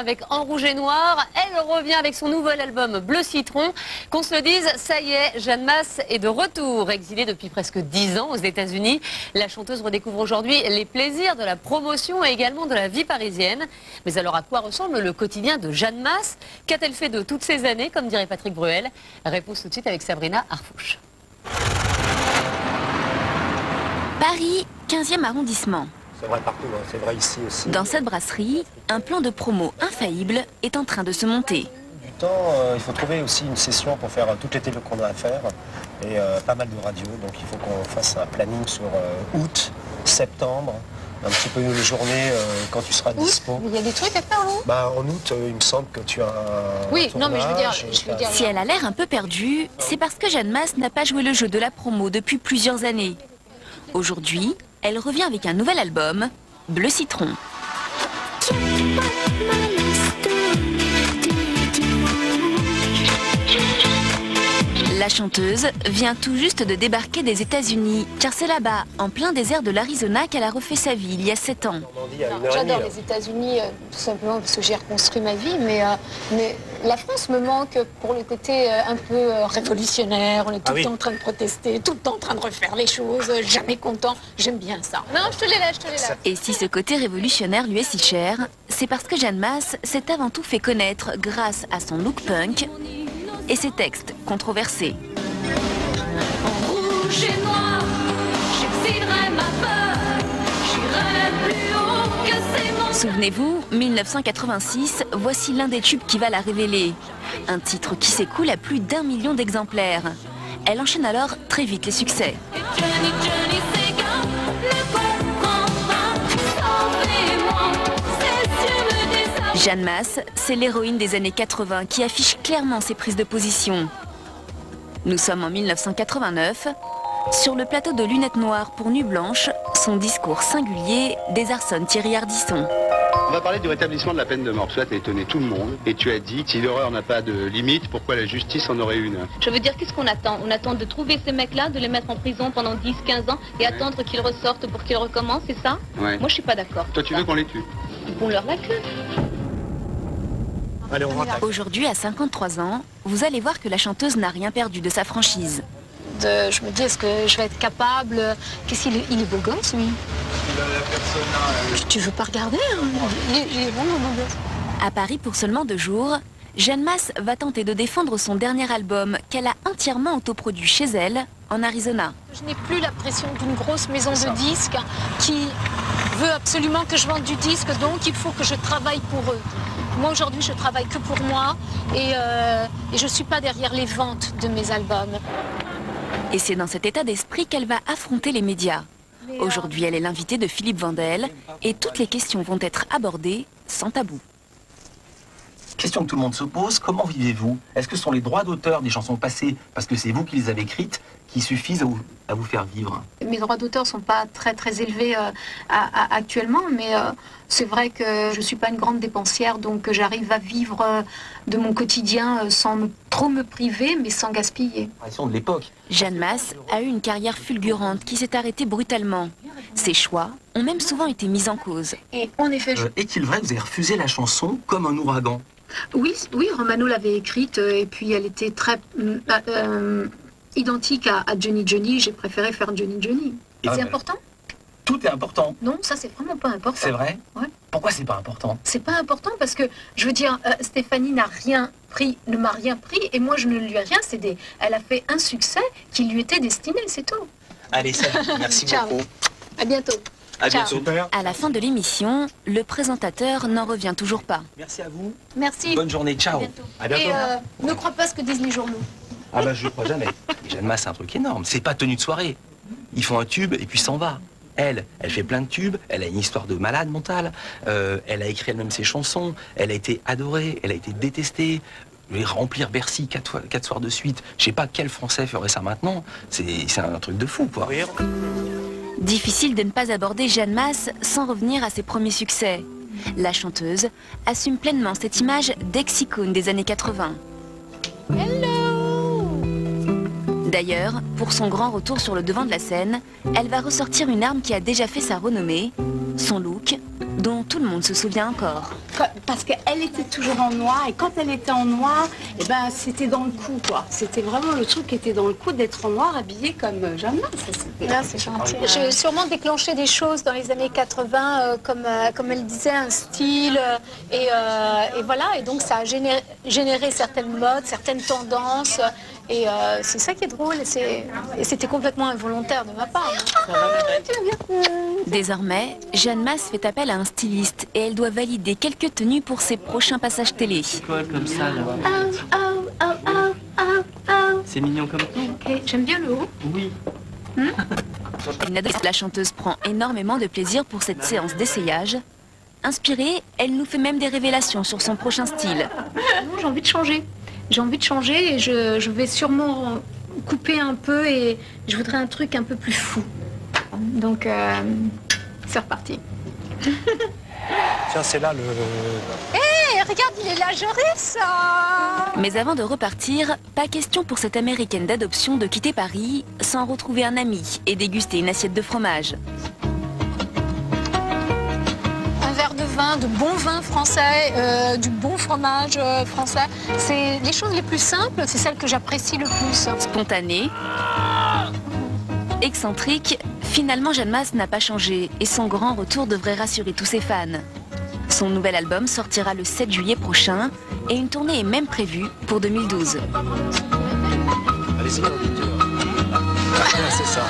Avec En Rouge et Noir, elle revient avec son nouvel album Bleu Citron. Qu'on se le dise, ça y est, Jeanne Mas est de retour. Exilée depuis presque 10 ans aux États-Unis, la chanteuse redécouvre aujourd'hui les plaisirs de la promotion et également de la vie parisienne. Mais alors à quoi ressemble le quotidien de Jeanne Mas? Qu'a-t-elle fait de toutes ces années, comme dirait Patrick Bruel? Réponse tout de suite avec Sabrina Arfouche. Paris, 15e arrondissement. C'est vrai partout, hein. C'est vrai ici aussi. Dans cette brasserie, un plan de promo infaillible est en train de se monter. Du temps, il faut trouver aussi une session pour faire toutes les télés qu'on a à faire et pas mal de radio. Donc il faut qu'on fasse un planning sur août, septembre, un petit peu les journées quand tu seras dispo. Il y a des trucs à faire, non? Bah, en août, il me semble que tu as un Oui, tournage, non mais je veux dire... Si elle a l'air un peu perdue, c'est parce que Jeanne Mas n'a pas joué le jeu de la promo depuis plusieurs années. Aujourd'hui, elle revient avec un nouvel album, Bleu Citron. La chanteuse vient tout juste de débarquer des États-Unis, car c'est là-bas, en plein désert de l'Arizona, qu'elle a refait sa vie il y a 7 ans. J'adore les États-Unis, tout simplement parce que j'ai reconstruit ma vie, mais la France me manque pour le côté un peu révolutionnaire. On est tout le temps en train de protester, tout le temps en train de refaire les choses, jamais content. J'aime bien ça. Non, je te les laisse, Et si ce côté révolutionnaire lui est si cher, c'est parce que Jeanne Mas s'est avant tout fait connaître grâce à son look punk et ses textes controversés. En rouge et noir, j'exilerai ma peur, j'irai plus haut que ces montagnes. Souvenez-vous, 1986, voici l'un des tubes qui va la révéler. Un titre qui s'écoule à plus d'1 million d'exemplaires. Elle enchaîne alors très vite les succès. Johnny Sega ne comprend pas, sauvez-moi, ses yeux me désarment. Jeanne Mas, c'est l'héroïne des années 80 qui affiche clairement ses prises de position. Nous sommes en 1989. Sur le plateau de Lunettes Noires pour Nuit Blanche, son discours singulier désarçonne Thierry Ardisson. On va parler du rétablissement de la peine de mort. Cela t'a étonné tout le monde. Et tu as dit, si l'horreur n'a pas de limite, pourquoi la justice en aurait une? Je veux dire, qu'est-ce qu'on attend? On attend de trouver ces mecs-là, de les mettre en prison pendant 10-15 ans et attendre qu'ils ressortent pour qu'ils recommencent, c'est ça? Ouais. Moi, je suis pas d'accord. Toi, tu veux qu'on les tue? On leur la queue. Allez, on rentre. Aujourd'hui, à 53 ans, vous allez voir que la chanteuse n'a rien perdu de sa franchise. Je me dis, est-ce que je vais être capable? Qu'est-ce qu'il est, il est beau gosse, lui. Tu veux pas regarder, hein? Il est vraiment beau gosse. À Paris pour seulement 2 jours, Jeanne Mas va tenter de défendre son dernier album qu'elle a entièrement autoproduit chez elle, en Arizona. Je n'ai plus la pression d'une grosse maison de disques qui veut absolument que je vende du disque, donc il faut que je travaille pour eux. Moi, aujourd'hui, je travaille que pour moi et je ne suis pas derrière les ventes de mes albums. Et c'est dans cet état d'esprit qu'elle va affronter les médias. Aujourd'hui, elle est l'invitée de Philippe Vandel et toutes les questions vont être abordées sans tabou. Question que tout le monde se pose, comment vivez-vous? Est-ce que ce sont les droits d'auteur des chansons passées, parce que c'est vous qui les avez écrites, qui suffisent à vous faire vivre? Mes droits d'auteur ne sont pas très élevés actuellement, mais c'est vrai que je ne suis pas une grande dépensière, donc j'arrive à vivre de mon quotidien sans trop me priver, mais sans gaspiller. De l'époque. Jeanne Mas a eu une carrière fulgurante qui s'est arrêtée brutalement. Ses choix ont même souvent été mis en cause. Et en effet, Est-il vrai que vous avez refusé la chanson comme un ouragan? oui, Romano l'avait écrite, et puis elle était très identique à Johnny Johnny. J'ai préféré faire Johnny Johnny. Et c'est important? Tout est important. Non, ça c'est vraiment pas important. C'est vrai? Ouais. Pourquoi c'est pas important? C'est pas important parce que, je veux dire, Stéphanie n'a rien pris, ne m'a rien pris, et moi je ne lui ai rien cédé. Elle a fait un succès qui lui était destiné, c'est tout. Allez, salut, merci Ciao. beaucoup. À bientôt. À Ciao. bientôt. À la fin de l'émission, le présentateur n'en revient toujours pas. Merci à vous. Merci. Bonne journée, ciao. À bientôt. Et ne crois pas ce que disent les journaux. Ah bah je ne crois jamais. Jeanne Mas, c'est un truc énorme. C'est pas tenue de soirée. Ils font un tube et puis s'en va. Elle fait plein de tubes, elle a une histoire de malade mentale, elle a écrit elle-même ses chansons, elle a été adorée, elle a été détestée. Remplir Bercy 4 soirs de suite, je sais pas quel Français ferait ça maintenant, c'est un truc de fou, quoi. Difficile de ne pas aborder Jeanne Mas sans revenir à ses premiers succès. La chanteuse assume pleinement cette image d'ex-icône des années 80. D'ailleurs, pour son grand retour sur le devant de la scène, elle va ressortir une arme qui a déjà fait sa renommée, son look, dont tout le monde se souvient encore. Parce qu'elle était toujours en noir, et quand elle était en noir, eh ben, c'était dans le coup, quoi. C'était vraiment le truc qui était dans le coup d'être en noir, habillée comme Jeanne Mas. C'est gentil. J'ai sûrement déclenché des choses dans les années 80, comme elle disait, un style, et voilà, et donc ça a généré certaines modes, certaines tendances, et c'est ça qui est drôle, et c'était complètement involontaire de ma part. Tu vas bien. Désormais, Jeanne Mas fait appel à un styliste et elle doit valider quelques tenues pour ses prochains passages télé. Quoi comme ça là? C'est mignon comme tout. Okay. J'aime bien le haut. Oui. La chanteuse prend énormément de plaisir pour cette séance d'essayage. Inspirée, elle nous fait même des révélations sur son prochain style. J'ai envie de changer. J'ai envie de changer et je vais sûrement couper un peu et je voudrais un truc un peu plus fou. Donc, c'est reparti. Tiens, c'est là le... Hé, regarde, il est là, j'aurais ça. Mais avant de repartir, pas question pour cette américaine d'adoption de quitter Paris sans retrouver un ami et déguster une assiette de fromage. Un verre de vin, de bon vin français, du bon fromage français. C'est les choses les plus simples, c'est celles que j'apprécie le plus. Spontanée, excentrique, finalement Jeanne Mas n'a pas changé et son grand retour devrait rassurer tous ses fans. Son nouvel album sortira le 7 juillet prochain et une tournée est même prévue pour 2012. Allez-y, c'est ça.